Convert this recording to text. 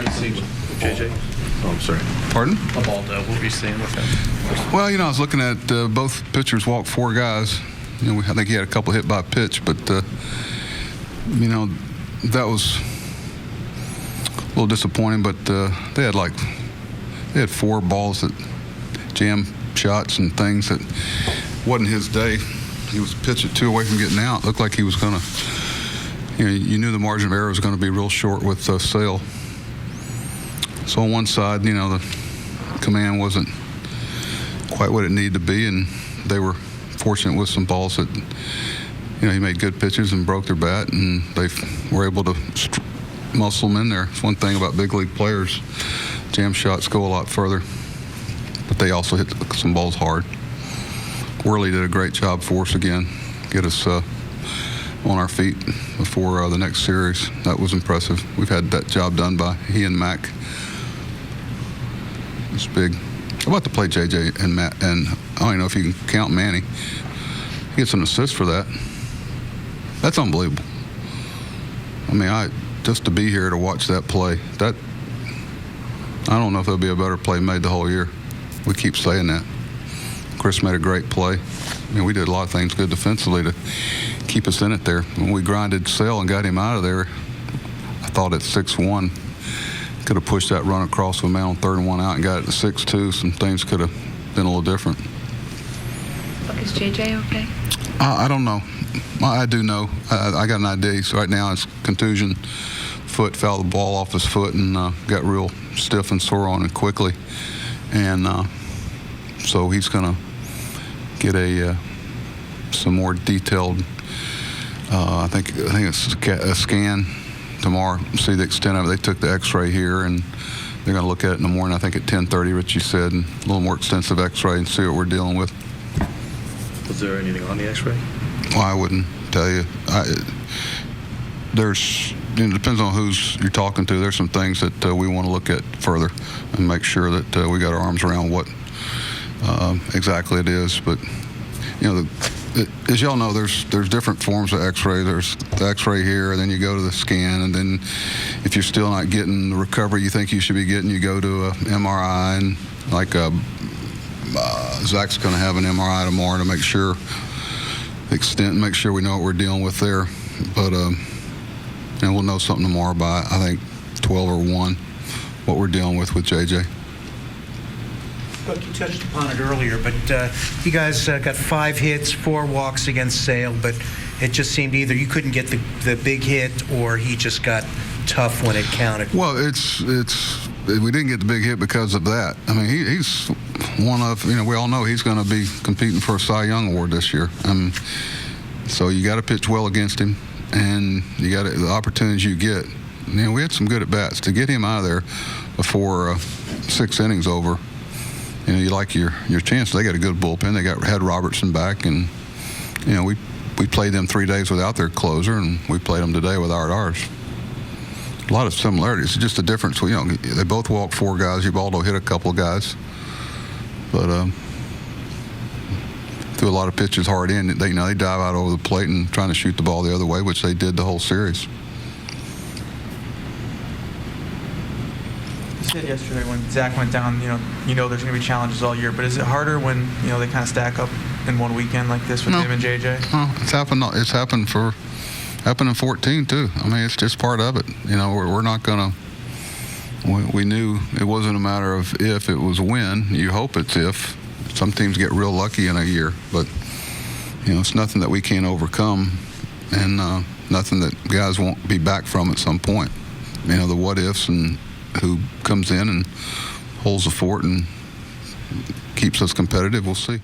JJ? Oh, I'm sorry. Pardon? Ubaldo, what were you saying with him? Well, I was looking at both pitchers walked 4 guys. I think he had a couple hit by pitch, but that was a little disappointing. But they had 4 balls that jam shots and things that wasn't his day. He was pitching 2 away from getting out. Looked like he was going to, you knew the margin of error was going to be real short with Sale. So on one side, the command wasn't quite what it needed to be, and they were fortunate with some balls that, he made good pitches and broke their bat, and they were able to muscle them in there. It's one thing about big league players, jam shots go a lot further, but they also hit some balls hard. Worley did a great job for us again, get us on our feet before the next series. That was impressive. We've had that job done by he and Mac. It's big. I'm about to play JJ and Matt, and I don't even know if you can count Manny. He gets an assist for that. That's unbelievable. Just to be here to watch that play, I don't know if there'll be a better play made the whole year. We keep saying that. Chris made a great play. We did a lot of things good defensively to keep us in it there. When we grinded Sale and got him out of there, I thought at 6-1, could have pushed that run across with a man on 3rd and 1 out and got it to 6-2. Some things could have been a little different. Is JJ okay? I don't know. I do know. I got an idea. So right now it's contusion, foot, fouled the ball off his foot and got real stiff and sore on it quickly. And so he's going to get some more detailed, I think it's a scan tomorrow, see the extent of it. They took the x-ray here, and they're going to look at it in the morning, I think at 10:30, Richie said, and a little more extensive x-ray and see what we're dealing with. Was there anything on the x-ray? Well, I wouldn't tell you. It depends on who's you're talking to. There's some things that we want to look at further and make sure that we got our arms around what exactly it is. But, as y'all know, there's different forms of x-ray. There's the x-ray here, and then you go to the scan, and then if you're still not getting the recovery you think you should be getting, you go to a MRI, and Zach's going to have an MRI tomorrow to make sure the extent, make sure we know what we're dealing with there. But we'll know something tomorrow by, I think, 12 or 1, what we're dealing with JJ. Look, you touched upon it earlier, but you guys got 5 hits, 4 walks against Sale, but it just seemed either you couldn't get the big hit or he just got tough when it counted. Well, we didn't get the big hit because of that. He's one of, we all know he's going to be competing for a Cy Young Award this year. So you got to pitch well against him, and you got the opportunities you get. We had some good at-bats. To get him out of there before 6 innings over, you like your chance. They got a good bullpen. They had Robertson back, and we played them 3 days without their closer, and we played them today without ours. A lot of similarities. It's just a difference. They both walked 4 guys. Ubaldo hit a couple of guys, but threw a lot of pitches hard in. They dive out over the plate and trying to shoot the ball the other way, which they did the whole series. You said yesterday when Zach went down, there's going to be challenges all year, but is it harder when they kind of stack up in one weekend like this with him and JJ? No, it's happened. It's happened in 14 too. It's just part of it. We're not gonna. We knew it wasn't a matter of if, it was when. You hope it's if. Some teams get real lucky in a year, but it's nothing that we can't overcome, and nothing that guys won't be back from at some point. The what ifs and who comes in and holds the fort and keeps us competitive, we'll see.